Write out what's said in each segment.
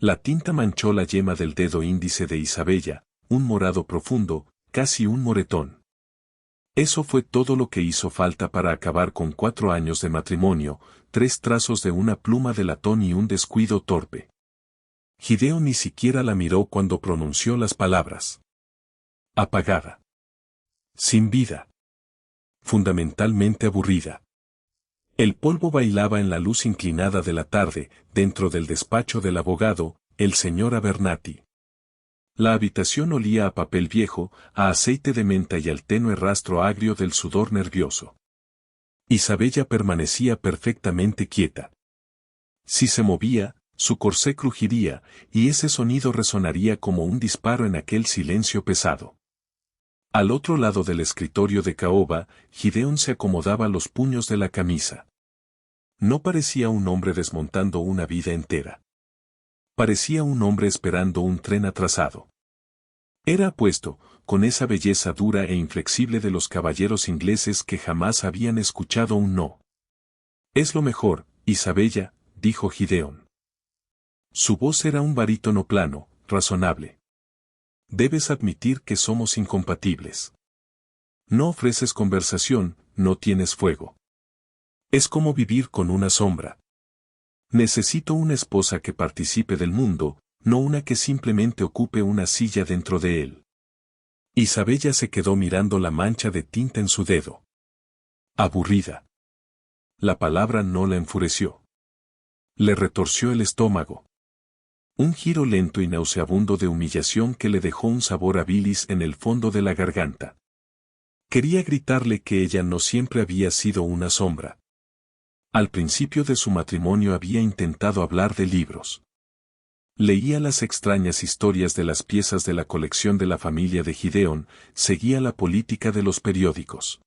La tinta manchó la yema del dedo índice de Isabella, un morado profundo, casi un moretón. Eso fue todo lo que hizo falta para acabar con 4 años de matrimonio, 3 trazos de una pluma de latón y un descuido torpe. Gideon ni siquiera la miró cuando pronunció las palabras. Apagada. Sin vida. Fundamentalmente aburrida. El polvo bailaba en la luz inclinada de la tarde, dentro del despacho del abogado, el señor Abernathy. La habitación olía a papel viejo, a aceite de menta y al tenue rastro agrio del sudor nervioso. Isabella permanecía perfectamente quieta. Si se movía, su corsé crujiría, y ese sonido resonaría como un disparo en aquel silencio pesado. Al otro lado del escritorio de caoba, Gideon se acomodaba los puños de la camisa. No parecía un hombre desmontando una vida entera. Parecía un hombre esperando un tren atrasado. Era apuesto, con esa belleza dura e inflexible de los caballeros ingleses que jamás habían escuchado un no. Es lo mejor, Isabella, dijo Gideon. Su voz era un barítono plano, razonable. Debes admitir que somos incompatibles. No ofreces conversación, no tienes fuego. Es como vivir con una sombra. Necesito una esposa que participe del mundo, no una que simplemente ocupe una silla dentro de él. Isabella se quedó mirando la mancha de tinta en su dedo. Aburrida. La palabra no la enfureció. Le retorció el estómago. Un giro lento y nauseabundo de humillación que le dejó un sabor a bilis en el fondo de la garganta. Quería gritarle que ella no siempre había sido una sombra. Al principio de su matrimonio había intentado hablar de libros. Leía las extrañas historias de las piezas de la colección de la familia de Gideon, seguía la política de los periódicos.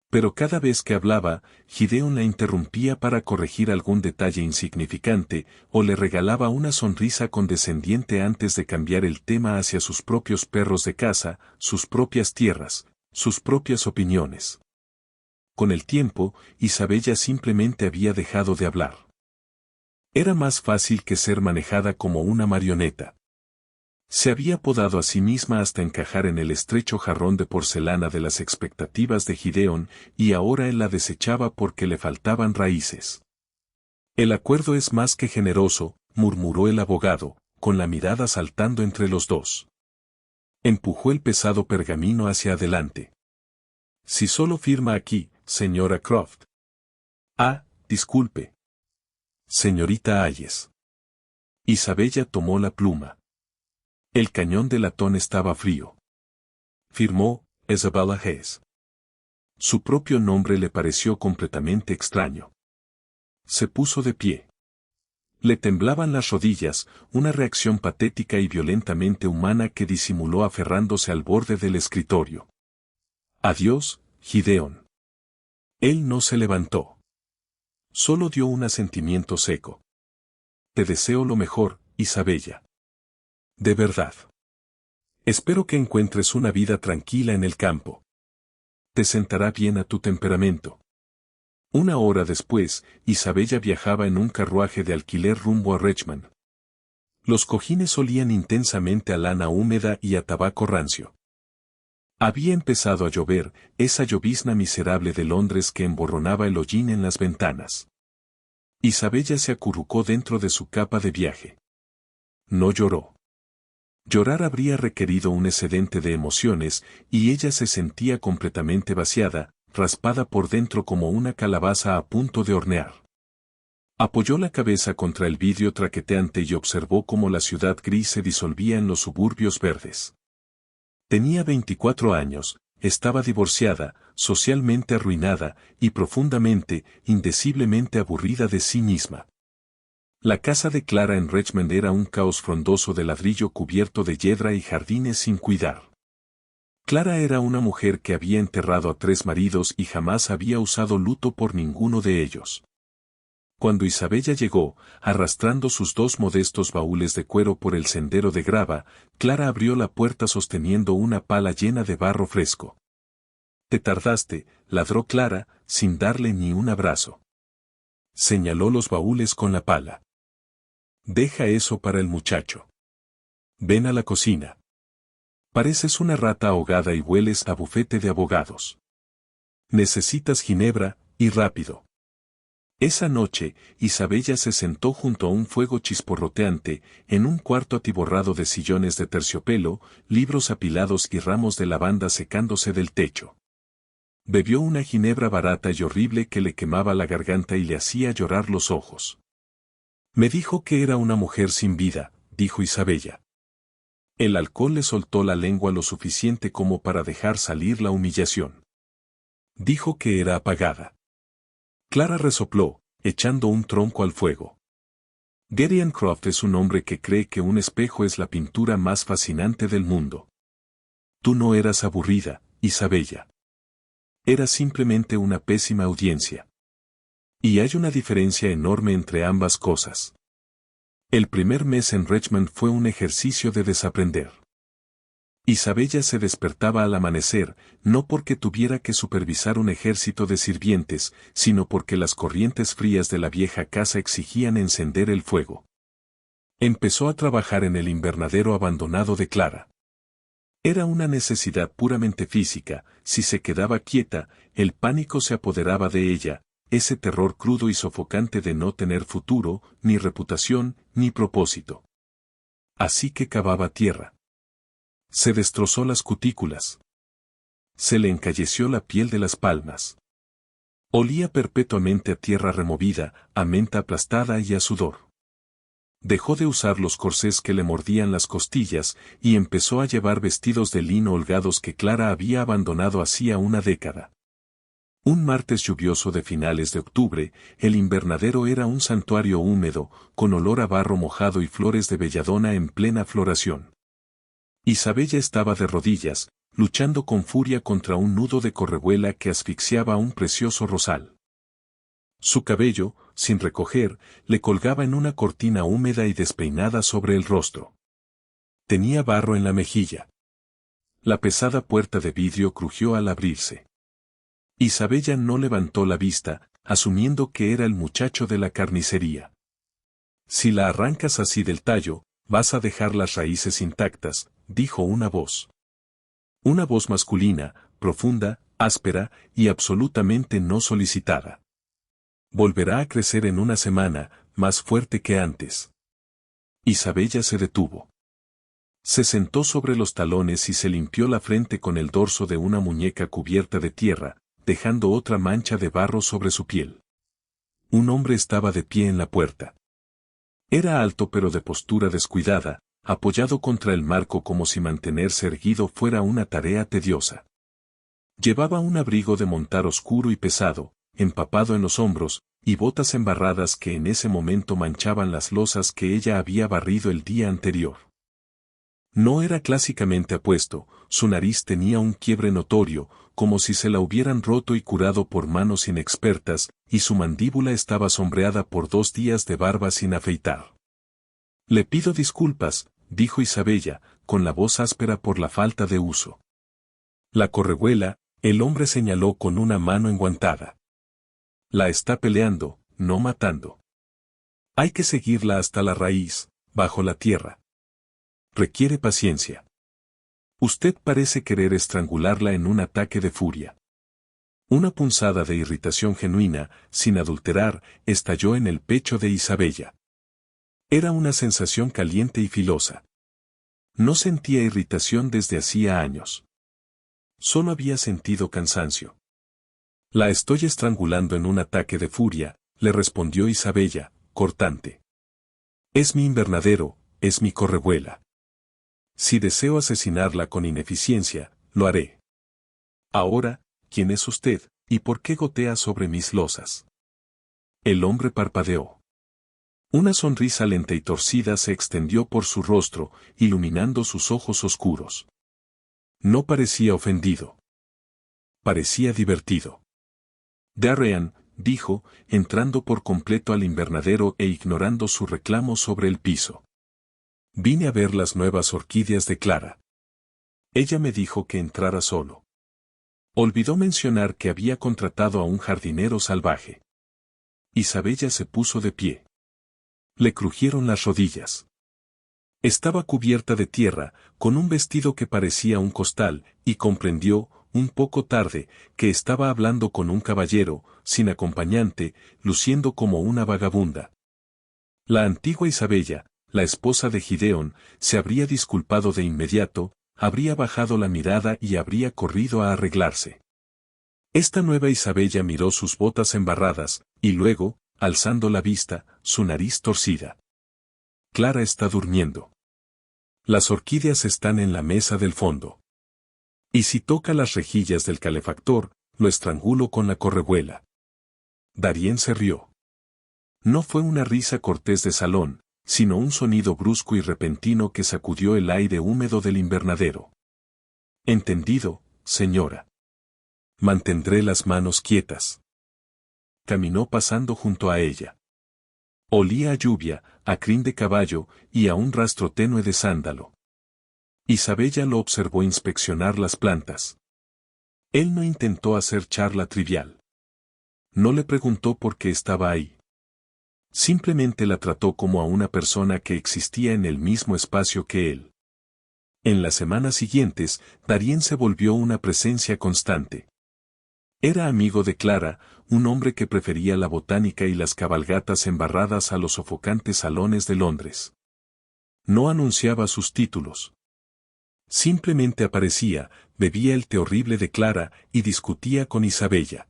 Pero cada vez que hablaba, Gideon la interrumpía para corregir algún detalle insignificante, o le regalaba una sonrisa condescendiente antes de cambiar el tema hacia sus propios perros de caza, sus propias tierras, sus propias opiniones. Con el tiempo, Isabella simplemente había dejado de hablar. Era más fácil que ser manejada como una marioneta. Se había podado a sí misma hasta encajar en el estrecho jarrón de porcelana de las expectativas de Gideon, y ahora él la desechaba porque le faltaban raíces. El acuerdo es más que generoso, murmuró el abogado, con la mirada saltando entre los dos. Empujó el pesado pergamino hacia adelante. Si solo firma aquí, señora Croft. Ah, disculpe. Señorita Hayes. Isabella tomó la pluma. El cañón de latón estaba frío. Firmó, Isabella Hayes. Su propio nombre le pareció completamente extraño. Se puso de pie. Le temblaban las rodillas, una reacción patética y violentamente humana que disimuló aferrándose al borde del escritorio. Adiós, Gideon. Él no se levantó. Solo dio un asentimiento seco. Te deseo lo mejor, Isabella. De verdad. Espero que encuentres una vida tranquila en el campo. Te sentará bien a tu temperamento. 1 hora después, Isabella viajaba en un carruaje de alquiler rumbo a Richmond. Los cojines olían intensamente a lana húmeda y a tabaco rancio. Había empezado a llover, esa llovizna miserable de Londres que emborronaba el hollín en las ventanas. Isabella se acurrucó dentro de su capa de viaje. No lloró. Llorar habría requerido un excedente de emociones, y ella se sentía completamente vaciada, raspada por dentro como una calabaza a punto de hornear. Apoyó la cabeza contra el vidrio traqueteante y observó cómo la ciudad gris se disolvía en los suburbios verdes. Tenía 24 años, estaba divorciada, socialmente arruinada, y profundamente, indeciblemente aburrida de sí misma. La casa de Clara en Richmond era un caos frondoso de ladrillo cubierto de hiedra y jardines sin cuidar. Clara era una mujer que había enterrado a 3 maridos y jamás había usado luto por ninguno de ellos. Cuando Isabella llegó, arrastrando sus 2 modestos baúles de cuero por el sendero de grava, Clara abrió la puerta sosteniendo una pala llena de barro fresco. Te tardaste, ladró Clara, sin darle ni un abrazo. Señaló los baúles con la pala. Deja eso para el muchacho. Ven a la cocina. Pareces una rata ahogada y hueles a bufete de abogados. Necesitas ginebra, y rápido. Esa noche, Isabella se sentó junto a un fuego chisporroteante, en un cuarto atiborrado de sillones de terciopelo, libros apilados y ramos de lavanda secándose del techo. Bebió una ginebra barata y horrible que le quemaba la garganta y le hacía llorar los ojos. Me dijo que era una mujer sin vida, dijo Isabella. El alcohol le soltó la lengua lo suficiente como para dejar salir la humillación. Dijo que era apagada. Clara resopló, echando un tronco al fuego. Gideon Croft es un hombre que cree que un espejo es la pintura más fascinante del mundo. Tú no eras aburrida, Isabella. Eras simplemente una pésima audiencia. Y hay una diferencia enorme entre ambas cosas. El primer mes en Richmond fue un ejercicio de desaprender. Isabella se despertaba al amanecer, no porque tuviera que supervisar un ejército de sirvientes, sino porque las corrientes frías de la vieja casa exigían encender el fuego. Empezó a trabajar en el invernadero abandonado de Clara. Era una necesidad puramente física, si se quedaba quieta, el pánico se apoderaba de ella, ese terror crudo y sofocante de no tener futuro, ni reputación, ni propósito. Así que cavaba tierra. Se destrozó las cutículas. Se le encalleció la piel de las palmas. Olía perpetuamente a tierra removida, a menta aplastada y a sudor. Dejó de usar los corsés que le mordían las costillas y empezó a llevar vestidos de lino holgados que Clara había abandonado hacía una década. Un martes lluvioso de finales de octubre, el invernadero era un santuario húmedo, con olor a barro mojado y flores de belladona en plena floración. Isabella estaba de rodillas, luchando con furia contra un nudo de correhuela que asfixiaba un precioso rosal. Su cabello, sin recoger, le colgaba en una cortina húmeda y despeinada sobre el rostro. Tenía barro en la mejilla. La pesada puerta de vidrio crujió al abrirse. Isabella no levantó la vista, asumiendo que era el muchacho de la carnicería. Si la arrancas así del tallo, vas a dejar las raíces intactas, dijo una voz. Una voz masculina, profunda, áspera y absolutamente no solicitada. Volverá a crecer en una semana, más fuerte que antes. Isabella se detuvo. Se sentó sobre los talones y se limpió la frente con el dorso de una muñeca cubierta de tierra, dejando otra mancha de barro sobre su piel. Un hombre estaba de pie en la puerta. Era alto pero de postura descuidada, apoyado contra el marco como si mantenerse erguido fuera una tarea tediosa. Llevaba un abrigo de montar oscuro y pesado, empapado en los hombros, y botas embarradas que en ese momento manchaban las losas que ella había barrido el día anterior. No era clásicamente apuesto, su nariz tenía un quiebre notorio, como si se la hubieran roto y curado por manos inexpertas, y su mandíbula estaba sombreada por 2 días de barba sin afeitar. Le pido disculpas, dijo Isabella, con la voz áspera por la falta de uso. La correhuela, el hombre señaló con una mano enguantada. La está peleando, no matando. Hay que seguirla hasta la raíz, bajo la tierra. Requiere paciencia. Usted parece querer estrangularla en un ataque de furia. Una punzada de irritación genuina, sin adulterar, estalló en el pecho de Isabella. Era una sensación caliente y filosa. No sentía irritación desde hacía años. Solo había sentido cansancio. La estoy estrangulando en un ataque de furia, le respondió Isabella, cortante. Es mi invernadero, es mi correhuela. Si deseo asesinarla con ineficiencia, lo haré. Ahora, ¿quién es usted, y por qué gotea sobre mis losas? El hombre parpadeó. Una sonrisa lenta y torcida se extendió por su rostro, iluminando sus ojos oscuros. No parecía ofendido. Parecía divertido. Darrean, dijo, entrando por completo al invernadero e ignorando su reclamo sobre el piso. Vine a ver las nuevas orquídeas de Clara. Ella me dijo que entrara solo. Olvidó mencionar que había contratado a un jardinero salvaje. Isabella se puso de pie. Le crujieron las rodillas. Estaba cubierta de tierra, con un vestido que parecía un costal, y comprendió, un poco tarde, que estaba hablando con un caballero, sin acompañante, luciendo como una vagabunda. La antigua Isabella, la esposa de Gideón, se habría disculpado de inmediato, habría bajado la mirada y habría corrido a arreglarse. Esta nueva Isabella miró sus botas embarradas, y luego, alzando la vista, su nariz torcida. Clara está durmiendo. Las orquídeas están en la mesa del fondo. Y si toca las rejillas del calefactor, lo estrangulo con la correhuela. Darien se rió. No fue una risa cortés de salón, sino un sonido brusco y repentino que sacudió el aire húmedo del invernadero. Entendido, señora. Mantendré las manos quietas. Caminó pasando junto a ella. Olía a lluvia, a crin de caballo y a un rastro tenue de sándalo. Isabella lo observó inspeccionar las plantas. Él no intentó hacer charla trivial. No le preguntó por qué estaba ahí. Simplemente la trató como a una persona que existía en el mismo espacio que él. En las semanas siguientes, Darien se volvió una presencia constante. Era amigo de Clara, un hombre que prefería la botánica y las cabalgatas embarradas a los sofocantes salones de Londres. No anunciaba sus títulos. Simplemente aparecía, bebía el té horrible de Clara y discutía con Isabella.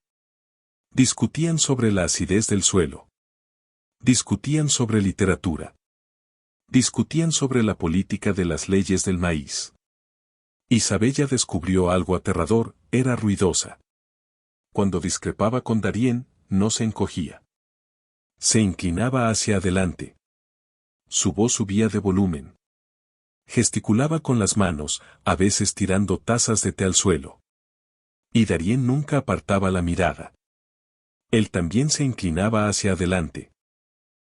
Discutían sobre la acidez del suelo. Discutían sobre literatura. Discutían sobre la política de las leyes del maíz. Isabella descubrió algo aterrador, era ruidosa. Cuando discrepaba con Darien, no se encogía. Se inclinaba hacia adelante. Su voz subía de volumen. Gesticulaba con las manos, a veces tirando tazas de té al suelo. Y Darien nunca apartaba la mirada. Él también se inclinaba hacia adelante.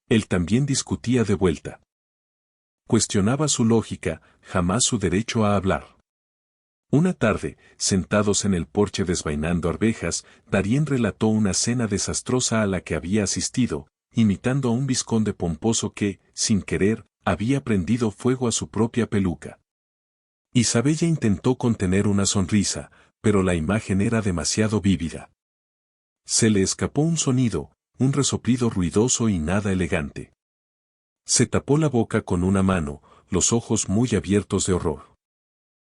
Él también discutía de vuelta. Cuestionaba su lógica, jamás su derecho a hablar. Una tarde, sentados en el porche desvainando arvejas, Darien relató una cena desastrosa a la que había asistido, imitando a un vizconde pomposo que, sin querer, había prendido fuego a su propia peluca. Isabella intentó contener una sonrisa, pero la imagen era demasiado vívida. Se le escapó un sonido, un resoplido ruidoso y nada elegante. Se tapó la boca con una mano, los ojos muy abiertos de horror.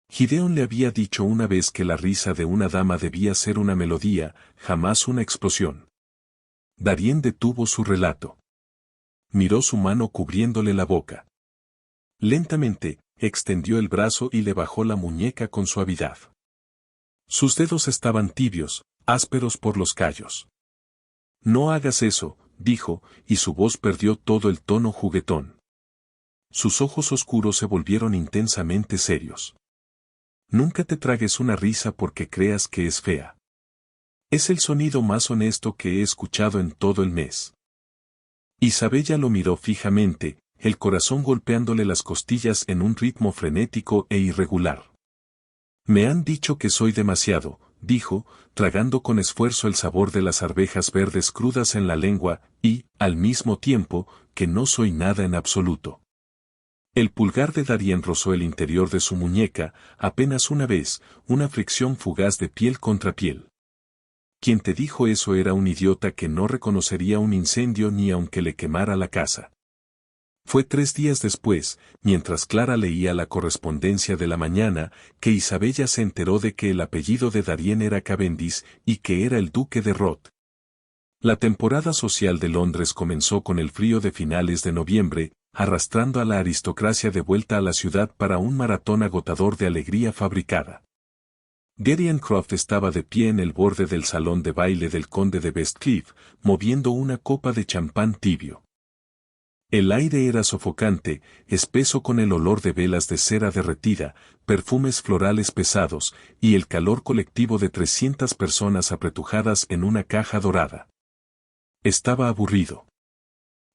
Gideón le había dicho una vez que la risa de una dama debía ser una melodía, jamás una explosión. Darien detuvo su relato. Miró su mano cubriéndole la boca. Lentamente, extendió el brazo y le bajó la muñeca con suavidad. Sus dedos estaban tibios, ásperos por los callos. No hagas eso, dijo, y su voz perdió todo el tono juguetón. Sus ojos oscuros se volvieron intensamente serios. Nunca te tragues una risa porque creas que es fea. Es el sonido más honesto que he escuchado en todo el mes. Isabella lo miró fijamente, el corazón golpeándole las costillas en un ritmo frenético e irregular. Me han dicho que soy demasiado, dijo, tragando con esfuerzo el sabor de las arvejas verdes crudas en la lengua, y, al mismo tiempo, que no soy nada en absoluto. El pulgar de Darien rozó el interior de su muñeca, apenas una vez, una fricción fugaz de piel contra piel. Quien te dijo eso era un idiota que no reconocería un incendio ni aunque le quemara la casa. Fue 3 días después, mientras Clara leía la correspondencia de la mañana, que Isabella se enteró de que el apellido de Darien era Cavendish y que era el duque de Roth. La temporada social de Londres comenzó con el frío de finales de noviembre, arrastrando a la aristocracia de vuelta a la ciudad para un maratón agotador de alegría fabricada. Darien Croft estaba de pie en el borde del salón de baile del conde de Bestcliff, moviendo una copa de champán tibio. El aire era sofocante, espeso con el olor de velas de cera derretida, perfumes florales pesados, y el calor colectivo de 300 personas apretujadas en una caja dorada. Estaba aburrido.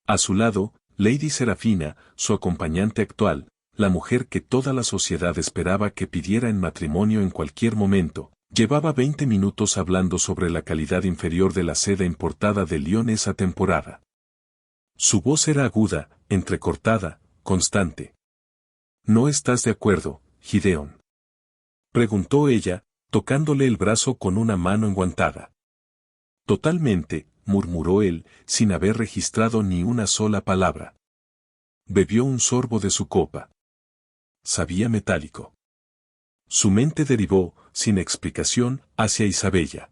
A su lado, Lady Serafina, su acompañante actual, la mujer que toda la sociedad esperaba que pidiera en matrimonio en cualquier momento, llevaba 20 minutos hablando sobre la calidad inferior de la seda importada de Lyon esa temporada. Su voz era aguda, entrecortada, constante. ¿No estás de acuerdo, Gideon? Preguntó ella, tocándole el brazo con una mano enguantada. Totalmente, murmuró él, sin haber registrado ni una sola palabra. Bebió un sorbo de su copa. Sabía metálico. Su mente derivó, sin explicación, hacia Isabella.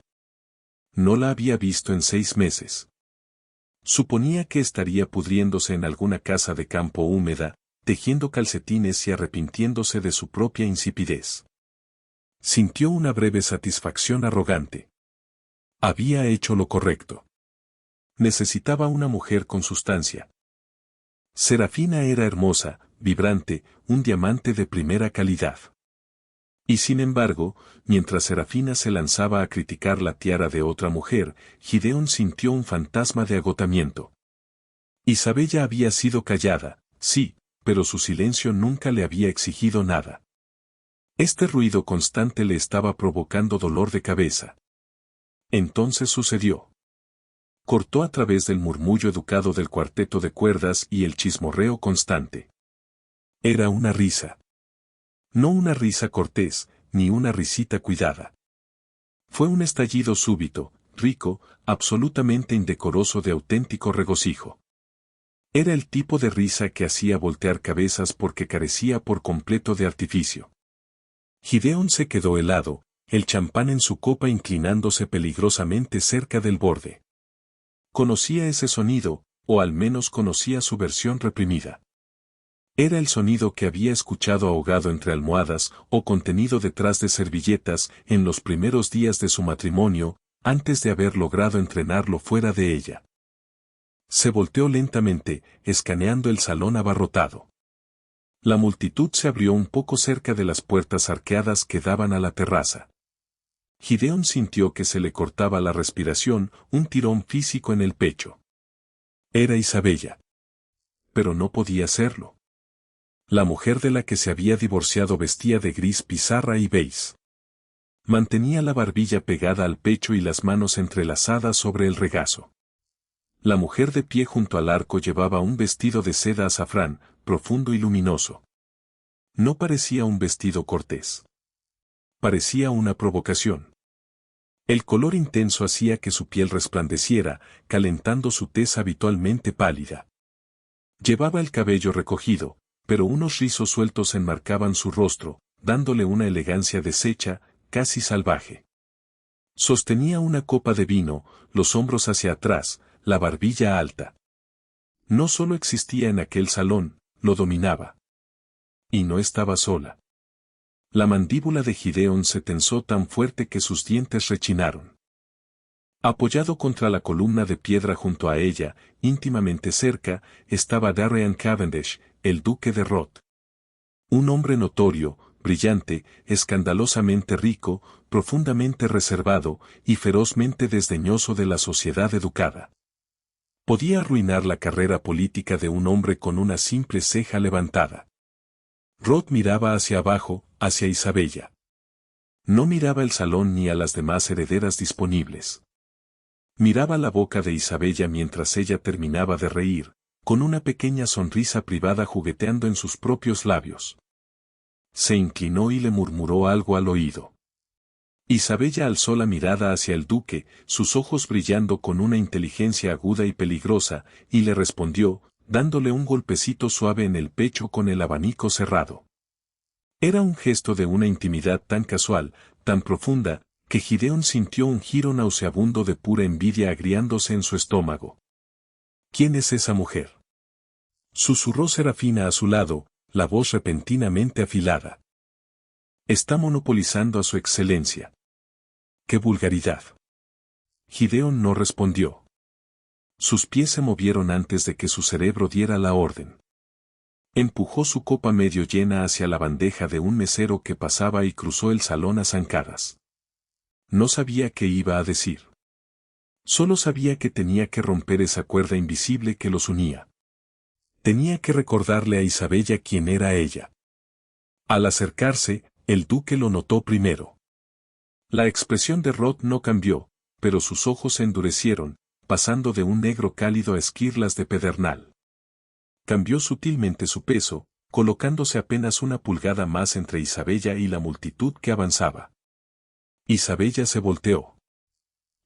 No la había visto en 6 meses. Suponía que estaría pudriéndose en alguna casa de campo húmeda, tejiendo calcetines y arrepintiéndose de su propia insipidez. Sintió una breve satisfacción arrogante. Había hecho lo correcto. Necesitaba una mujer con sustancia. Serafina era hermosa, vibrante, un diamante de primera calidad. Y sin embargo, mientras Serafina se lanzaba a criticar la tiara de otra mujer, Gideon sintió un fantasma de agotamiento. Isabella había sido callada, sí, pero su silencio nunca le había exigido nada. Este ruido constante le estaba provocando dolor de cabeza. Entonces sucedió. Cortó a través del murmullo educado del cuarteto de cuerdas y el chismorreo constante. Era una risa. No una risa cortés, ni una risita cuidada. Fue un estallido súbito, rico, absolutamente indecoroso de auténtico regocijo. Era el tipo de risa que hacía voltear cabezas porque carecía por completo de artificio. Gideon se quedó helado, el champán en su copa inclinándose peligrosamente cerca del borde. Conocía ese sonido, o al menos conocía su versión reprimida. Era el sonido que había escuchado ahogado entre almohadas o contenido detrás de servilletas en los primeros días de su matrimonio, antes de haber logrado entrenarlo fuera de ella. Se volteó lentamente, escaneando el salón abarrotado. La multitud se abrió un poco cerca de las puertas arqueadas que daban a la terraza. Gideon sintió que se le cortaba la respiración, un tirón físico en el pecho. Era Isabella. Pero no podía serlo. La mujer de la que se había divorciado vestía de gris pizarra y beige. Mantenía la barbilla pegada al pecho y las manos entrelazadas sobre el regazo. La mujer de pie junto al arco llevaba un vestido de seda azafrán, profundo y luminoso. No parecía un vestido cortés. Parecía una provocación. El color intenso hacía que su piel resplandeciera, calentando su tez habitualmente pálida. Llevaba el cabello recogido, pero unos rizos sueltos enmarcaban su rostro, dándole una elegancia deshecha, casi salvaje. Sostenía una copa de vino, los hombros hacia atrás, la barbilla alta. No solo existía en aquel salón, lo dominaba. Y no estaba sola. La mandíbula de Gideon se tensó tan fuerte que sus dientes rechinaron. Apoyado contra la columna de piedra junto a ella, íntimamente cerca, estaba Darren Cavendish, el duque de Roth. Un hombre notorio, brillante, escandalosamente rico, profundamente reservado y ferozmente desdeñoso de la sociedad educada. Podía arruinar la carrera política de un hombre con una simple ceja levantada. Roth miraba hacia abajo, hacia Isabella. No miraba el salón ni a las demás herederas disponibles. Miraba la boca de Isabella mientras ella terminaba de reír, con una pequeña sonrisa privada jugueteando en sus propios labios. Se inclinó y le murmuró algo al oído. Isabella alzó la mirada hacia el duque, sus ojos brillando con una inteligencia aguda y peligrosa, y le respondió, dándole un golpecito suave en el pecho con el abanico cerrado. Era un gesto de una intimidad tan casual, tan profunda, que Gideon sintió un giro nauseabundo de pura envidia agriándose en su estómago. ¿Quién es esa mujer?, susurró Serafina a su lado, la voz repentinamente afilada. Está monopolizando a su excelencia. ¡Qué vulgaridad! Gideon no respondió. Sus pies se movieron antes de que su cerebro diera la orden. Empujó su copa medio llena hacia la bandeja de un mesero que pasaba y cruzó el salón a zancadas. No sabía qué iba a decir. Solo sabía que tenía que romper esa cuerda invisible que los unía. Tenía que recordarle a Isabella quién era ella. Al acercarse, el duque lo notó primero. La expresión de Roth no cambió, pero sus ojos se endurecieron, pasando de un negro cálido a esquirlas de pedernal. Cambió sutilmente su peso, colocándose apenas una pulgada más entre Isabella y la multitud que avanzaba. Isabella se volteó.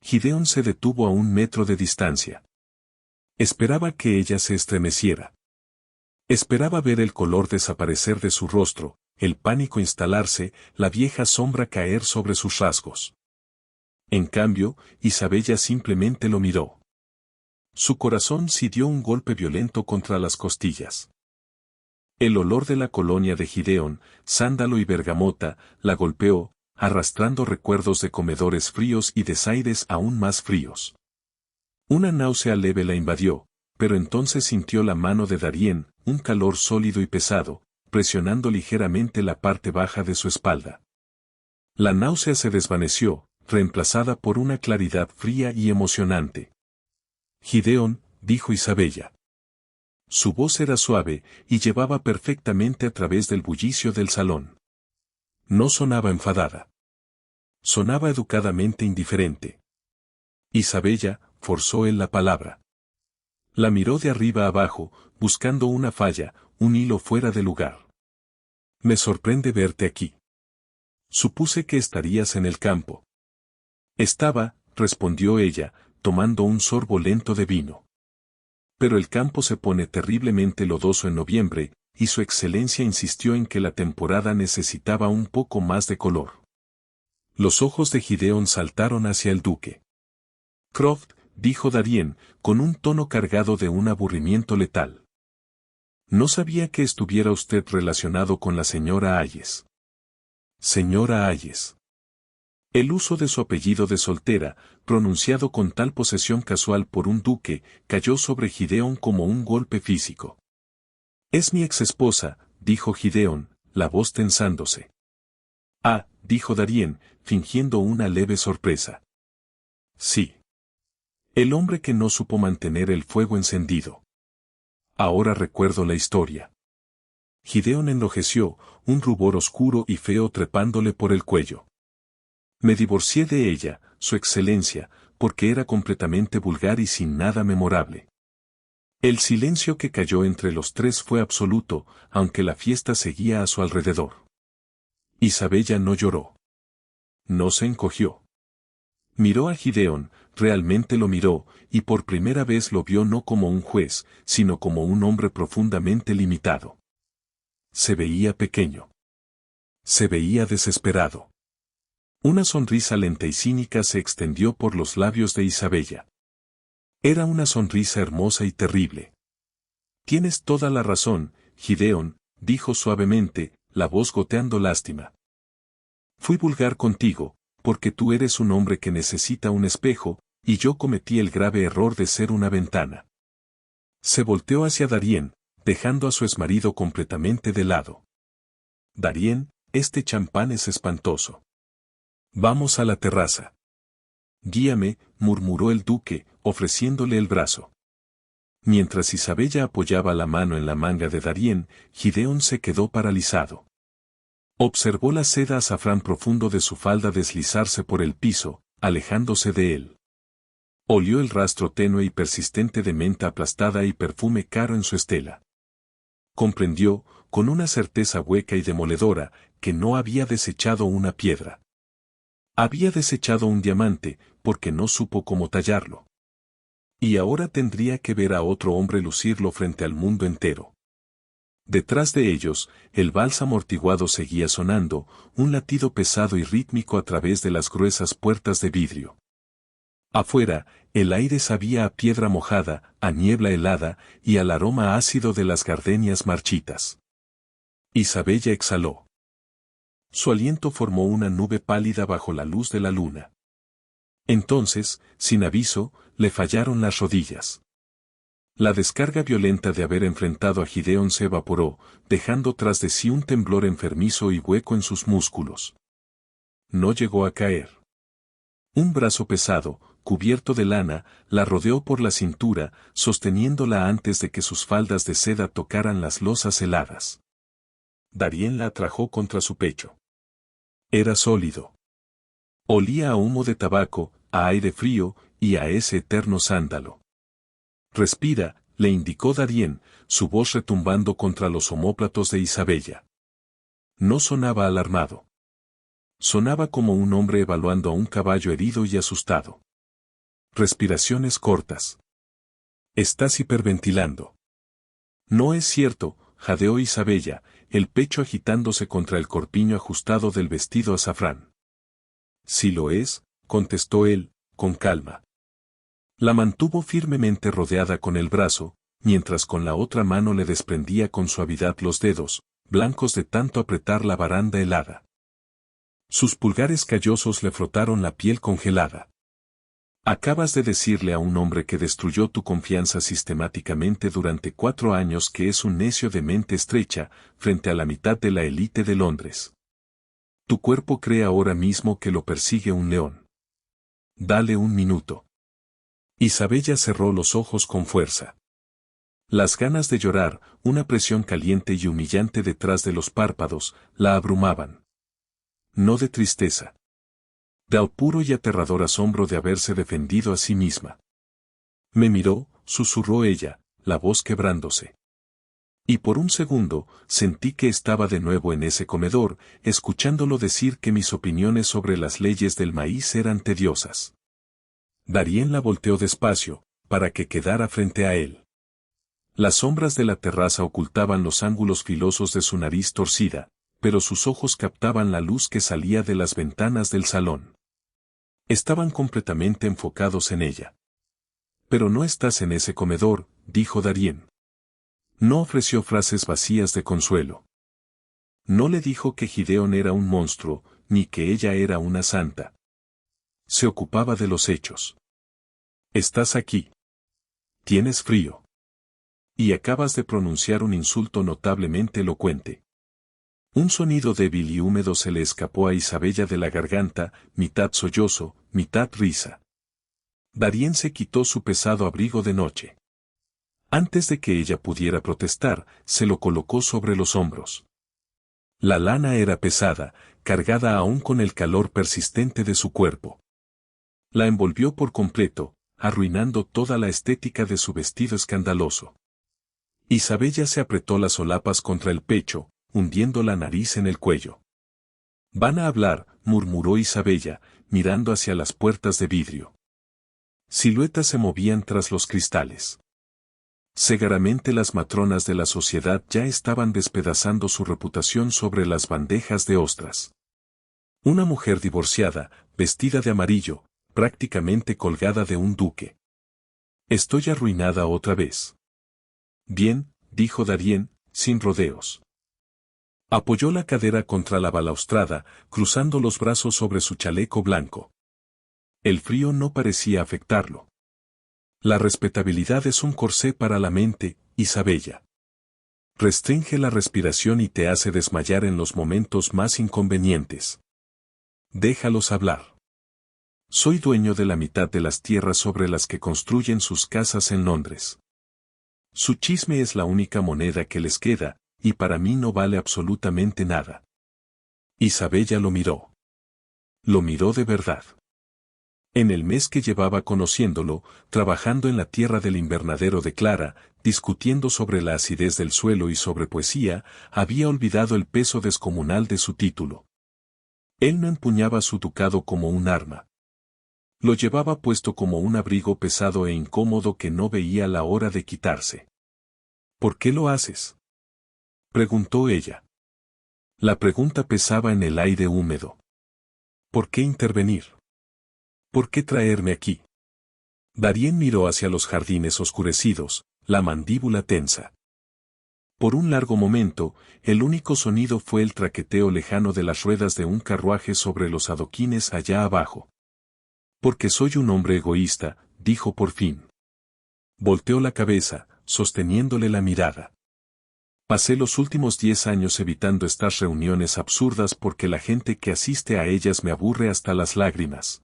Gideón se detuvo a 1 metro de distancia. Esperaba que ella se estremeciera. Esperaba ver el color desaparecer de su rostro, el pánico instalarse, la vieja sombra caer sobre sus rasgos. En cambio, Isabella simplemente lo miró. Su corazón sí dio un golpe violento contra las costillas. El olor de la colonia de Gideón, sándalo y bergamota, la golpeó, arrastrando recuerdos de comedores fríos y desaires aún más fríos. Una náusea leve la invadió, pero entonces sintió la mano de Darién, un calor sólido y pesado, presionando ligeramente la parte baja de su espalda. La náusea se desvaneció, reemplazada por una claridad fría y emocionante. Gideón, dijo Isabella. Su voz era suave, y llevaba perfectamente a través del bullicio del salón. No sonaba enfadada. Sonaba educadamente indiferente. Isabella, forzó él la palabra. La miró de arriba abajo, buscando una falla, un hilo fuera de lugar. Me sorprende verte aquí. Supuse que estarías en el campo. Estaba, respondió ella, tomando un sorbo lento de vino. Pero el campo se pone terriblemente lodoso en noviembre, y su excelencia insistió en que la temporada necesitaba un poco más de color. Los ojos de Gideón saltaron hacia el duque. Croft, dijo Darién, con un tono cargado de un aburrimiento letal. No sabía que estuviera usted relacionado con la señora Hayes. Señora Hayes. El uso de su apellido de soltera, pronunciado con tal posesión casual por un duque, cayó sobre Gideón como un golpe físico. Es mi exesposa, dijo Gideón, la voz tensándose. Ah, dijo Darién, fingiendo una leve sorpresa. Sí. El hombre que no supo mantener el fuego encendido. Ahora recuerdo la historia. Gideón enrojeció, un rubor oscuro y feo trepándole por el cuello. Me divorcié de ella, su excelencia, porque era completamente vulgar y sin nada memorable. El silencio que cayó entre los tres fue absoluto, aunque la fiesta seguía a su alrededor. Isabella no lloró. No se encogió. Miró a Gideón, realmente lo miró, y por primera vez lo vio no como un juez, sino como un hombre profundamente limitado. Se veía pequeño. Se veía desesperado. Una sonrisa lenta y cínica se extendió por los labios de Isabella. Era una sonrisa hermosa y terrible. Tienes toda la razón, Gideón, dijo suavemente, la voz goteando lástima. Fui vulgar contigo, porque tú eres un hombre que necesita un espejo, y yo cometí el grave error de ser una ventana. Se volteó hacia Darién, dejando a su exmarido completamente de lado. Darién, este champán es espantoso. Vamos a la terraza. Guíame, murmuró el duque, ofreciéndole el brazo. Mientras Isabella apoyaba la mano en la manga de Darién, Gideón se quedó paralizado. Observó la seda azafrán profundo de su falda deslizarse por el piso, alejándose de él. Olió el rastro tenue y persistente de menta aplastada y perfume caro en su estela. Comprendió, con una certeza hueca y demoledora, que no había desechado una piedra. Había desechado un diamante, porque no supo cómo tallarlo. Y ahora tendría que ver a otro hombre lucirlo frente al mundo entero. Detrás de ellos, el vals amortiguado seguía sonando, un latido pesado y rítmico a través de las gruesas puertas de vidrio. Afuera, el aire sabía a piedra mojada, a niebla helada, y al aroma ácido de las gardenias marchitas. Isabella exhaló. Su aliento formó una nube pálida bajo la luz de la luna. Entonces, sin aviso, le fallaron las rodillas. La descarga violenta de haber enfrentado a Gideón se evaporó, dejando tras de sí un temblor enfermizo y hueco en sus músculos. No llegó a caer. Un brazo pesado, cubierto de lana, la rodeó por la cintura, sosteniéndola antes de que sus faldas de seda tocaran las losas heladas. Darién la atrajo contra su pecho. Era sólido. Olía a humo de tabaco, a aire frío, y a ese eterno sándalo. Respira, le indicó Darien, su voz retumbando contra los omóplatos de Isabella. No sonaba alarmado. Sonaba como un hombre evaluando a un caballo herido y asustado. Respiraciones cortas. Estás hiperventilando. No es cierto, jadeó Isabella, el pecho agitándose contra el corpiño ajustado del vestido azafrán. Sí lo es, contestó él, con calma. La mantuvo firmemente rodeada con el brazo, mientras con la otra mano le desprendía con suavidad los dedos, blancos de tanto apretar la baranda helada. Sus pulgares callosos le frotaron la piel congelada. Acabas de decirle a un hombre que destruyó tu confianza sistemáticamente durante 4 años que es un necio de mente estrecha, frente a la mitad de la élite de Londres. Tu cuerpo cree ahora mismo que lo persigue un león. Dale un minuto. Isabella cerró los ojos con fuerza. Las ganas de llorar, una presión caliente y humillante detrás de los párpados, la abrumaban. No de tristeza. De puro y aterrador asombro de haberse defendido a sí misma. Me miró, susurró ella, la voz quebrándose. Y por un segundo, sentí que estaba de nuevo en ese comedor, escuchándolo decir que mis opiniones sobre las leyes del maíz eran tediosas. Darien la volteó despacio, para que quedara frente a él. Las sombras de la terraza ocultaban los ángulos filosos de su nariz torcida, pero sus ojos captaban la luz que salía de las ventanas del salón. Estaban completamente enfocados en ella. Pero no estás en ese comedor, dijo Darien. No ofreció frases vacías de consuelo. No le dijo que Gideon era un monstruo, ni que ella era una santa. Se ocupaba de los hechos. Estás aquí. Tienes frío. Y acabas de pronunciar un insulto notablemente elocuente. Un sonido débil y húmedo se le escapó a Isabella de la garganta, mitad sollozo, mitad risa. Darien se quitó su pesado abrigo de noche. Antes de que ella pudiera protestar, se lo colocó sobre los hombros. La lana era pesada, cargada aún con el calor persistente de su cuerpo. La envolvió por completo, arruinando toda la estética de su vestido escandaloso. Isabella se apretó las solapas contra el pecho, hundiendo la nariz en el cuello. Van a hablar, murmuró Isabella, mirando hacia las puertas de vidrio. Siluetas se movían tras los cristales. Seguramente las matronas de la sociedad ya estaban despedazando su reputación sobre las bandejas de ostras. Una mujer divorciada, vestida de amarillo, prácticamente colgada de un duque. Estoy arruinada otra vez. Bien, dijo Darien, sin rodeos. Apoyó la cadera contra la balaustrada, cruzando los brazos sobre su chaleco blanco. El frío no parecía afectarlo. La respetabilidad es un corsé para la mente, Isabella. Restringe la respiración y te hace desmayar en los momentos más inconvenientes. Déjalos hablar. Soy dueño de la mitad de las tierras sobre las que construyen sus casas en Londres. Su chisme es la única moneda que les queda, y para mí no vale absolutamente nada. Isabella lo miró. Lo miró de verdad. En el mes que llevaba conociéndolo, trabajando en la tierra del invernadero de Clara, discutiendo sobre la acidez del suelo y sobre poesía, había olvidado el peso descomunal de su título. Él no empuñaba su ducado como un arma. Lo llevaba puesto como un abrigo pesado e incómodo que no veía la hora de quitarse. ¿Por qué lo haces?, preguntó ella. La pregunta pesaba en el aire húmedo. ¿Por qué intervenir? ¿Por qué traerme aquí? Darien miró hacia los jardines oscurecidos, la mandíbula tensa. Por un largo momento, el único sonido fue el traqueteo lejano de las ruedas de un carruaje sobre los adoquines allá abajo. Porque soy un hombre egoísta, dijo por fin. Volteó la cabeza, sosteniéndole la mirada. Pasé los últimos 10 años evitando estas reuniones absurdas porque la gente que asiste a ellas me aburre hasta las lágrimas.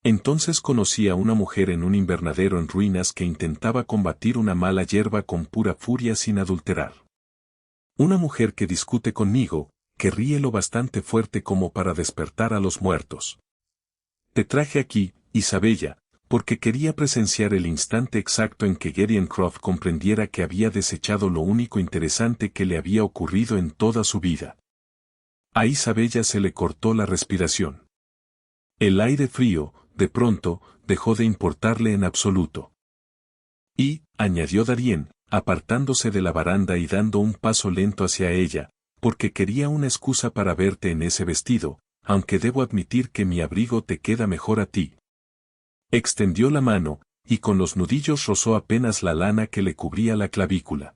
Entonces conocí a una mujer en un invernadero en ruinas que intentaba combatir una mala hierba con pura furia sin adulterar. Una mujer que discute conmigo, que ríe lo bastante fuerte como para despertar a los muertos. Te traje aquí, Isabella, porque quería presenciar el instante exacto en que Gideon Croft comprendiera que había desechado lo único interesante que le había ocurrido en toda su vida. A Isabella se le cortó la respiración. El aire frío, de pronto, dejó de importarle en absoluto. Y, añadió Darien, apartándose de la baranda y dando un paso lento hacia ella, porque quería una excusa para verte en ese vestido, aunque debo admitir que mi abrigo te queda mejor a ti. Extendió la mano, y con los nudillos rozó apenas la lana que le cubría la clavícula.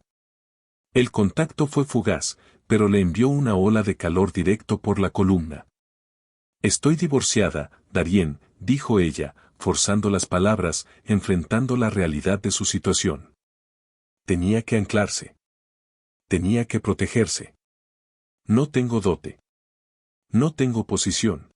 El contacto fue fugaz, pero le envió una ola de calor directo por la columna. Estoy divorciada, Darien, dijo ella, forzando las palabras, enfrentando la realidad de su situación. Tenía que anclarse. Tenía que protegerse. No tengo dote. No tengo posición.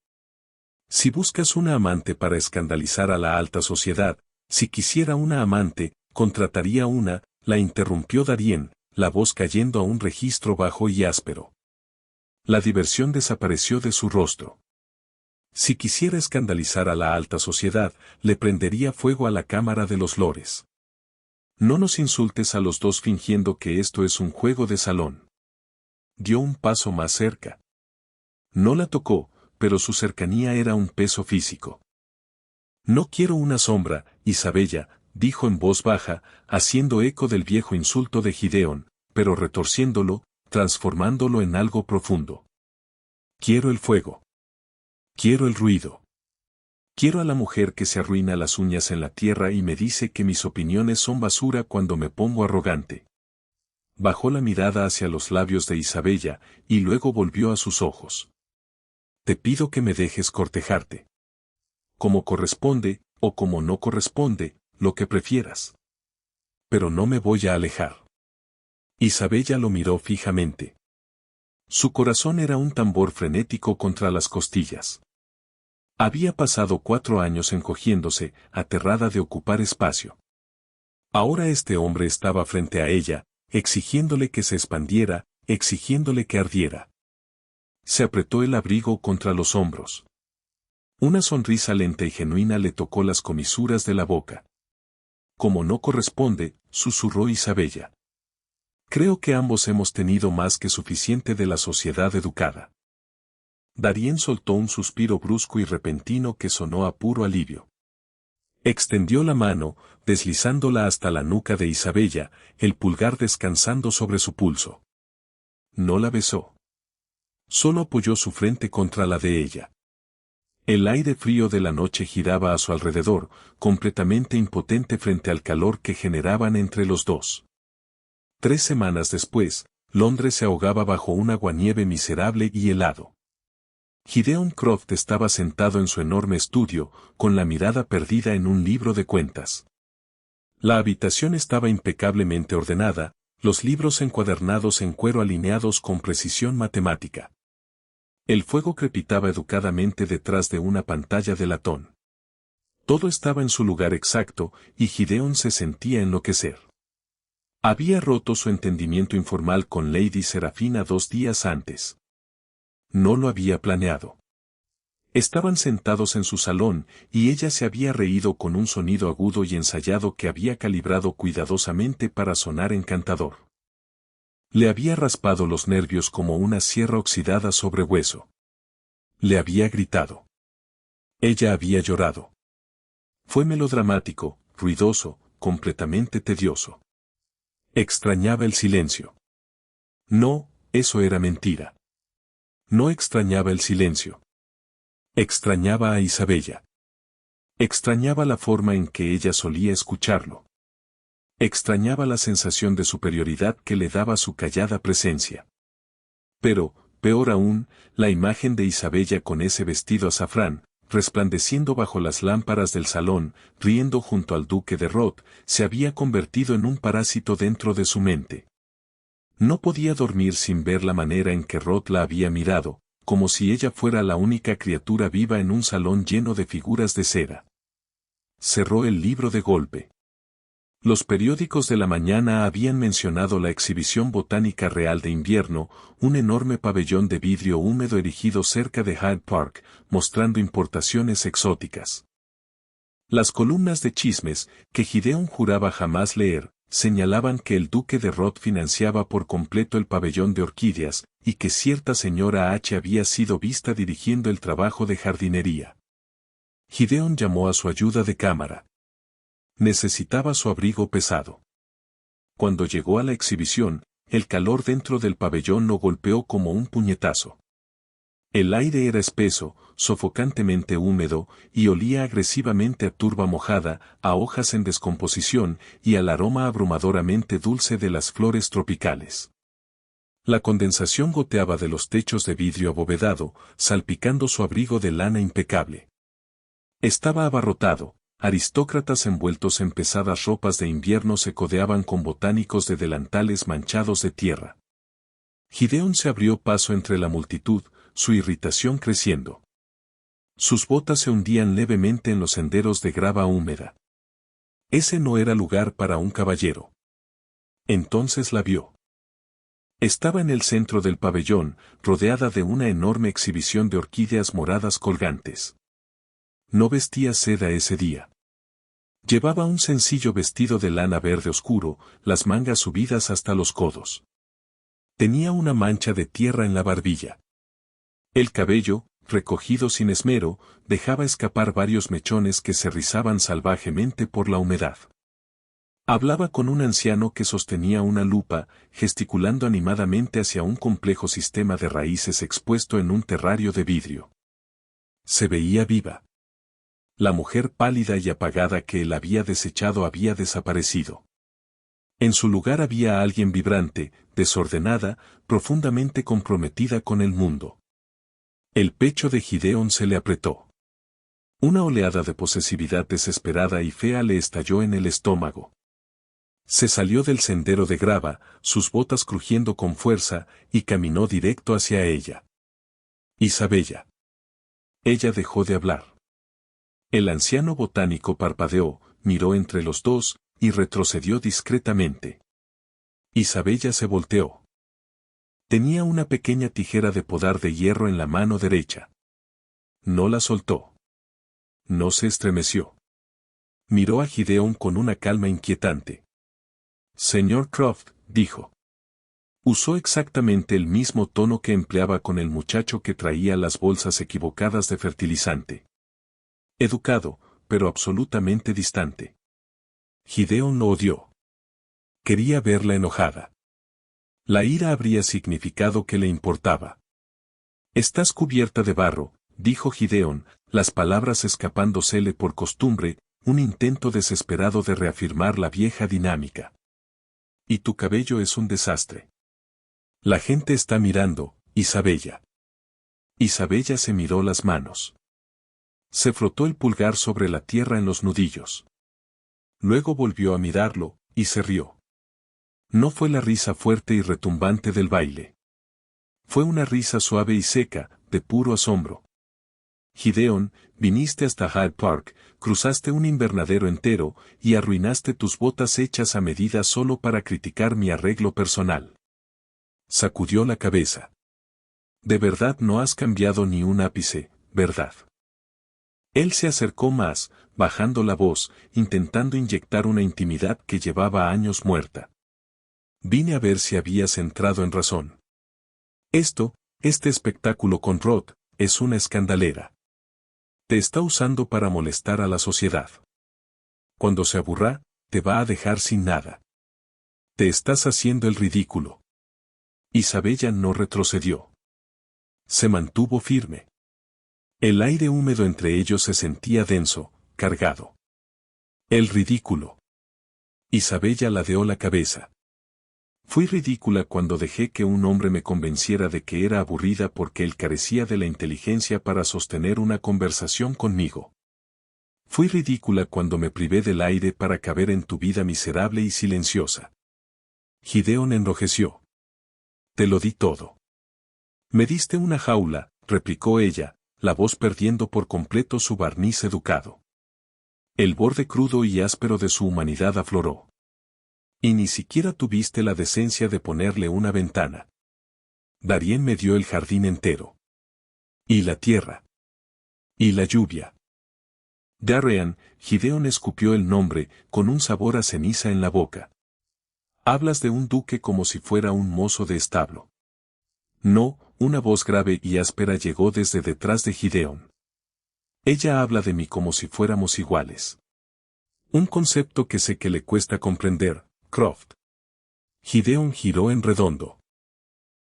Si buscas una amante para escandalizar a la alta sociedad, si quisiera una amante, contrataría una, la interrumpió Darien, la voz cayendo a un registro bajo y áspero. La diversión desapareció de su rostro. Si quisiera escandalizar a la alta sociedad, le prendería fuego a la Cámara de los Lores. No nos insultes a los dos fingiendo que esto es un juego de salón. Dio un paso más cerca. No la tocó, pero su cercanía era un peso físico. No quiero una sombra, Isabella, dijo en voz baja, haciendo eco del viejo insulto de Gideon, pero retorciéndolo, transformándolo en algo profundo. Quiero el fuego. Quiero el ruido. Quiero a la mujer que se arruina las uñas en la tierra y me dice que mis opiniones son basura cuando me pongo arrogante. Bajó la mirada hacia los labios de Isabella, y luego volvió a sus ojos. Te pido que me dejes cortejarte. Como corresponde, o como no corresponde, lo que prefieras. Pero no me voy a alejar. Isabella lo miró fijamente. Su corazón era un tambor frenético contra las costillas. Había pasado 4 años encogiéndose, aterrada de ocupar espacio. Ahora este hombre estaba frente a ella, exigiéndole que se expandiera, exigiéndole que ardiera. Se apretó el abrigo contra los hombros. Una sonrisa lenta y genuina le tocó las comisuras de la boca. Como no corresponde, susurró Isabella. Creo que ambos hemos tenido más que suficiente de la sociedad educada. Darien soltó un suspiro brusco y repentino que sonó a puro alivio. Extendió la mano, deslizándola hasta la nuca de Isabella, el pulgar descansando sobre su pulso. No la besó. Solo apoyó su frente contra la de ella. El aire frío de la noche giraba a su alrededor, completamente impotente frente al calor que generaban entre los dos. 3 semanas después, Londres se ahogaba bajo un aguanieve miserable y helado. Gideon Croft estaba sentado en su enorme estudio, con la mirada perdida en un libro de cuentas. La habitación estaba impecablemente ordenada, los libros encuadernados en cuero alineados con precisión matemática. El fuego crepitaba educadamente detrás de una pantalla de latón. Todo estaba en su lugar exacto, y Gideon se sentía enloquecer. Había roto su entendimiento informal con Lady Serafina 2 días antes. No lo había planeado. Estaban sentados en su salón, y ella se había reído con un sonido agudo y ensayado que había calibrado cuidadosamente para sonar encantador. Le había raspado los nervios como una sierra oxidada sobre hueso. Le había gritado. Ella había llorado. Fue melodramático, ruidoso, completamente tedioso. Extrañaba el silencio. No, eso era mentira. No extrañaba el silencio. Extrañaba a Isabella. Extrañaba la forma en que ella solía escucharlo. Extrañaba la sensación de superioridad que le daba su callada presencia. Pero, peor aún, la imagen de Isabella con ese vestido azafrán, resplandeciendo bajo las lámparas del salón, riendo junto al duque de Roth, se había convertido en un parásito dentro de su mente. No podía dormir sin ver la manera en que Roth la había mirado, como si ella fuera la única criatura viva en un salón lleno de figuras de cera. Cerró el libro de golpe. Los periódicos de la mañana habían mencionado la exhibición botánica real de invierno, un enorme pabellón de vidrio húmedo erigido cerca de Hyde Park, mostrando importaciones exóticas. Las columnas de chismes, que Gideon juraba jamás leer, señalaban que el duque de Roth financiaba por completo el pabellón de orquídeas, y que cierta señora H. había sido vista dirigiendo el trabajo de jardinería. Gideon llamó a su ayuda de cámara. Necesitaba su abrigo pesado. Cuando llegó a la exhibición, el calor dentro del pabellón lo golpeó como un puñetazo. El aire era espeso, sofocantemente húmedo, y olía agresivamente a turba mojada, a hojas en descomposición y al aroma abrumadoramente dulce de las flores tropicales. La condensación goteaba de los techos de vidrio abovedado, salpicando su abrigo de lana impecable. Estaba abarrotado, aristócratas envueltos en pesadas ropas de invierno se codeaban con botánicos de delantales manchados de tierra. Gideon se abrió paso entre la multitud, su irritación creciendo. Sus botas se hundían levemente en los senderos de grava húmeda. Ese no era lugar para un caballero. Entonces la vio. Estaba en el centro del pabellón, rodeada de una enorme exhibición de orquídeas moradas colgantes. No vestía seda ese día. Llevaba un sencillo vestido de lana verde oscuro, las mangas subidas hasta los codos. Tenía una mancha de tierra en la barbilla. El cabello, recogido sin esmero, dejaba escapar varios mechones que se rizaban salvajemente por la humedad. Hablaba con un anciano que sostenía una lupa, gesticulando animadamente hacia un complejo sistema de raíces expuesto en un terrario de vidrio. Se veía viva. La mujer pálida y apagada que él había desechado había desaparecido. En su lugar había alguien vibrante, desordenada, profundamente comprometida con el mundo. El pecho de Gideon se le apretó. Una oleada de posesividad desesperada y fea le estalló en el estómago. Se salió del sendero de grava, sus botas crujiendo con fuerza, y caminó directo hacia ella. Isabella. Ella dejó de hablar. El anciano botánico parpadeó, miró entre los dos, y retrocedió discretamente. Isabella se volteó. Tenía una pequeña tijera de podar de hierro en la mano derecha. No la soltó. No se estremeció. Miró a Gideon con una calma inquietante. Señor Croft, dijo. Usó exactamente el mismo tono que empleaba con el muchacho que traía las bolsas equivocadas de fertilizante. Educado, pero absolutamente distante. Gideon lo odió. Quería verla enojada. La ira habría significado que le importaba. Estás cubierta de barro, dijo Gideon, las palabras escapándosele por costumbre, un intento desesperado de reafirmar la vieja dinámica. Y tu cabello es un desastre. La gente está mirando, Isabella. Isabella se miró las manos. Se frotó el pulgar sobre la tierra en los nudillos. Luego volvió a mirarlo, y se rió. No fue la risa fuerte y retumbante del baile. Fue una risa suave y seca, de puro asombro. Gideon, viniste hasta Hyde Park, cruzaste un invernadero entero, y arruinaste tus botas hechas a medida solo para criticar mi arreglo personal. Sacudió la cabeza. De verdad no has cambiado ni un ápice, ¿verdad? Él se acercó más, bajando la voz, intentando inyectar una intimidad que llevaba años muerta. Vine a ver si habías entrado en razón. Este espectáculo con Roth, es una escandalera. Te está usando para molestar a la sociedad. Cuando se aburra, te va a dejar sin nada. Te estás haciendo el ridículo. Isabella no retrocedió. Se mantuvo firme. El aire húmedo entre ellos se sentía denso, cargado. El ridículo. Isabella ladeó la cabeza. Fui ridícula cuando dejé que un hombre me convenciera de que era aburrida porque él carecía de la inteligencia para sostener una conversación conmigo. Fui ridícula cuando me privé del aire para caber en tu vida miserable y silenciosa. Gideon enrojeció. Te lo di todo. Me diste una jaula, replicó ella, la voz perdiendo por completo su barniz educado. El borde crudo y áspero de su humanidad afloró. Y ni siquiera tuviste la decencia de ponerle una ventana. Darien me dio el jardín entero. Y la tierra. Y la lluvia. Darien, Gideon escupió el nombre, con un sabor a ceniza en la boca. Hablas de un duque como si fuera un mozo de establo. No, una voz grave y áspera llegó desde detrás de Gideon. Ella habla de mí como si fuéramos iguales. Un concepto que sé que le cuesta comprender, Croft. Gideon giró en redondo.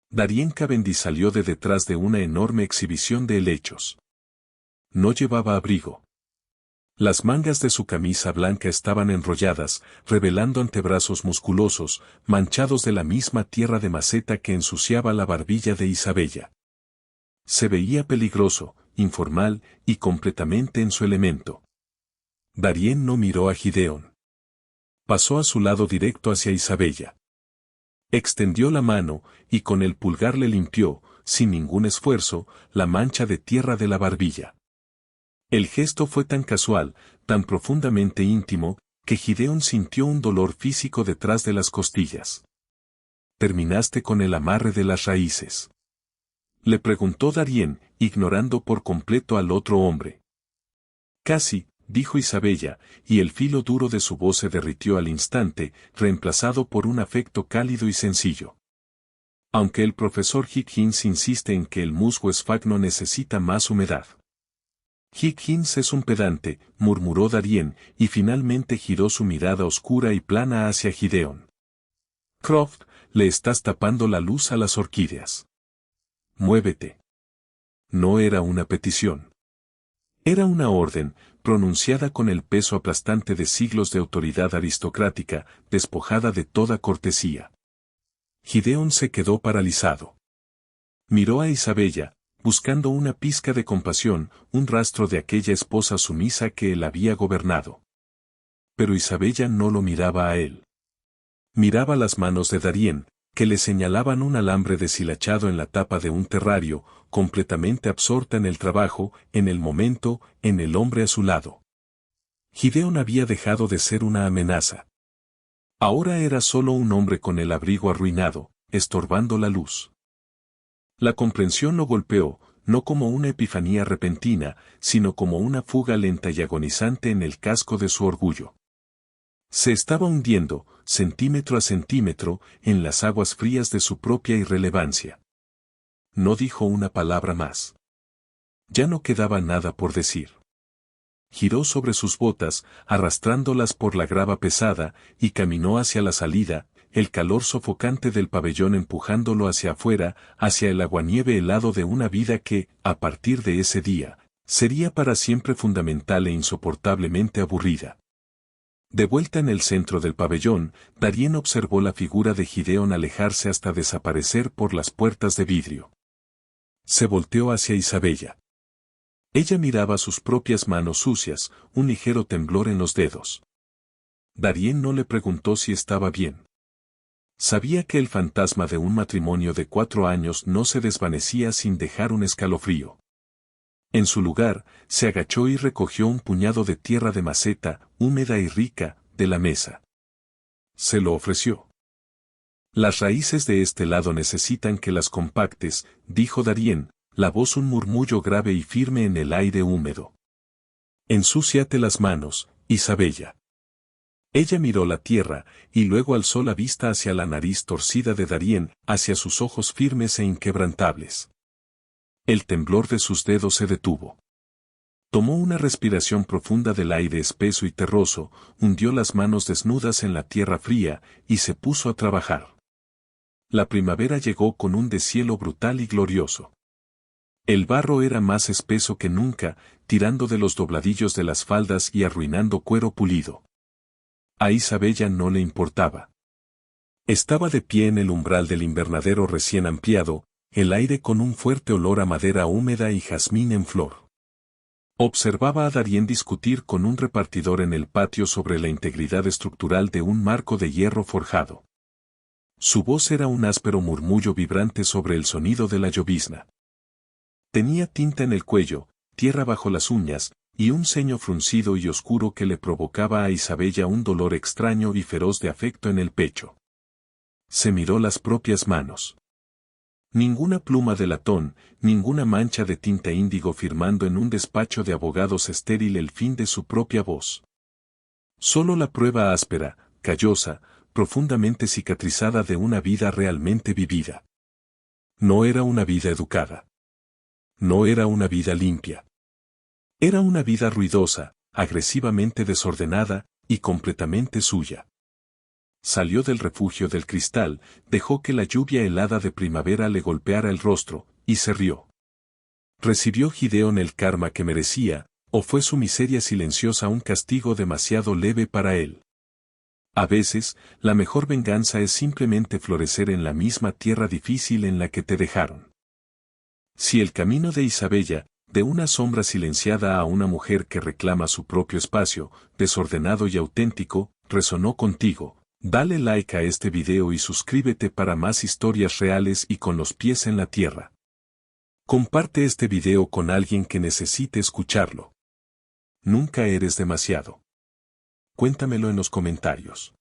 Darien Cavendish salió de detrás de una enorme exhibición de helechos. No llevaba abrigo. Las mangas de su camisa blanca estaban enrolladas, revelando antebrazos musculosos, manchados de la misma tierra de maceta que ensuciaba la barbilla de Isabella. Se veía peligroso, informal y completamente en su elemento. Darien no miró a Gideon. Pasó a su lado directo hacia Isabella. Extendió la mano, y con el pulgar le limpió, sin ningún esfuerzo, la mancha de tierra de la barbilla. El gesto fue tan casual, tan profundamente íntimo, que Gideon sintió un dolor físico detrás de las costillas. ¿Terminaste con el amarre de las raíces?, le preguntó Darien, ignorando por completo al otro hombre. Casi, dijo Isabella, y el filo duro de su voz se derritió al instante, reemplazado por un afecto cálido y sencillo. Aunque el profesor Higgins insiste en que el musgo esfagno necesita más humedad. Higgins es un pedante, murmuró Darien, y finalmente giró su mirada oscura y plana hacia Gideon. Croft, le estás tapando la luz a las orquídeas. Muévete. No era una petición. Era una orden, pronunciada con el peso aplastante de siglos de autoridad aristocrática, despojada de toda cortesía. Gideon se quedó paralizado. Miró a Isabella, buscando una pizca de compasión, un rastro de aquella esposa sumisa que él había gobernado. Pero Isabella no lo miraba a él. Miraba las manos de Darien, que le señalaban un alambre deshilachado en la tapa de un terrario, completamente absorta en el trabajo, en el momento, en el hombre a su lado. Gideon había dejado de ser una amenaza. Ahora era solo un hombre con el abrigo arruinado, estorbando la luz. La comprensión lo golpeó, no como una epifanía repentina, sino como una fuga lenta y agonizante en el casco de su orgullo. Se estaba hundiendo, centímetro a centímetro, en las aguas frías de su propia irrelevancia. No dijo una palabra más. Ya no quedaba nada por decir. Giró sobre sus botas, arrastrándolas por la grava pesada, y caminó hacia la salida, el calor sofocante del pabellón empujándolo hacia afuera, hacia el aguanieve helado de una vida que, a partir de ese día, sería para siempre fundamental e insoportablemente aburrida. De vuelta en el centro del pabellón, Darien observó la figura de Gideon alejarse hasta desaparecer por las puertas de vidrio. Se volteó hacia Isabella. Ella miraba sus propias manos sucias, un ligero temblor en los dedos. Darien no le preguntó si estaba bien. Sabía que el fantasma de un matrimonio de 4 años no se desvanecía sin dejar un escalofrío. En su lugar, se agachó y recogió un puñado de tierra de maceta, húmeda y rica, de la mesa. Se lo ofreció. Las raíces de este lado necesitan que las compactes, dijo Darien, la voz un murmullo grave y firme en el aire húmedo. Ensúciate las manos, Isabella. Ella miró la tierra, y luego alzó la vista hacia la nariz torcida de Darien, hacia sus ojos firmes e inquebrantables. El temblor de sus dedos se detuvo. Tomó una respiración profunda del aire espeso y terroso, hundió las manos desnudas en la tierra fría, y se puso a trabajar. La primavera llegó con un deshielo brutal y glorioso. El barro era más espeso que nunca, tirando de los dobladillos de las faldas y arruinando cuero pulido. A Isabella no le importaba. Estaba de pie en el umbral del invernadero recién ampliado, el aire con un fuerte olor a madera húmeda y jazmín en flor. Observaba a Darien discutir con un repartidor en el patio sobre la integridad estructural de un marco de hierro forjado. Su voz era un áspero murmullo vibrante sobre el sonido de la llovizna. Tenía tinta en el cuello, tierra bajo las uñas, y un ceño fruncido y oscuro que le provocaba a Isabella un dolor extraño y feroz de afecto en el pecho. Se miró las propias manos. Ninguna pluma de latón, ninguna mancha de tinta índigo firmando en un despacho de abogados estéril el fin de su propia voz. Solo la prueba áspera, callosa, profundamente cicatrizada de una vida realmente vivida. No era una vida educada. No era una vida limpia. Era una vida ruidosa, agresivamente desordenada, y completamente suya. Salió del refugio del cristal, dejó que la lluvia helada de primavera le golpeara el rostro, y se rió. ¿Recibió Gideón el karma que merecía, o fue su miseria silenciosa un castigo demasiado leve para él? A veces, la mejor venganza es simplemente florecer en la misma tierra difícil en la que te dejaron. Si el camino de Isabella, de una sombra silenciada a una mujer que reclama su propio espacio, desordenado y auténtico, resonó contigo, dale like a este video y suscríbete para más historias reales y con los pies en la tierra. Comparte este video con alguien que necesite escucharlo. Nunca eres demasiado. Cuéntamelo en los comentarios.